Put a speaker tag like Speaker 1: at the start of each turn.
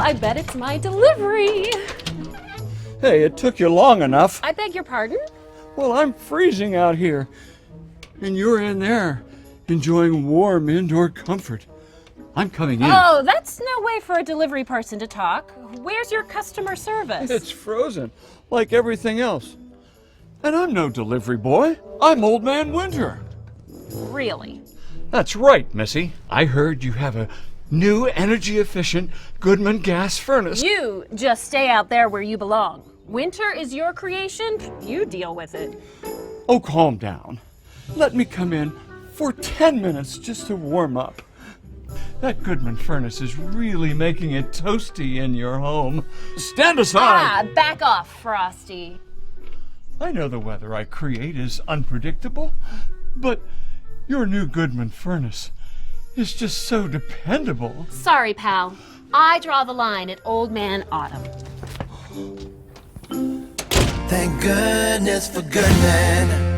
Speaker 1: I bet it's my delivery.
Speaker 2: Hey, it took you long enough.
Speaker 1: I beg your pardon?
Speaker 2: Well, I'm freezing out here, and you're in there, enjoying warm indoor comfort. I'm coming in.
Speaker 1: Oh, that's no way for a delivery person to talk. Where's your customer service?
Speaker 2: It's frozen, like everything else. And I'm no delivery boy. I'm Old Man Winter.
Speaker 1: Really?
Speaker 2: That's right, Missy. I heard you have a new energy-efficient Goodman gas furnace.
Speaker 1: You just stay out there where you belong. Winter is your creation. You deal with it.
Speaker 2: Oh, calm down. Let me come in for 10 minutes just to warm up. That Goodman furnace is really making it toasty in your home. Stand aside!
Speaker 1: Back off, Frosty.
Speaker 2: I know the weather I create is unpredictable, but your new Goodman furnace is just so dependable.
Speaker 1: Sorry, pal. I draw the line at Old Man Autumn.
Speaker 3: Thank goodness for Goodman.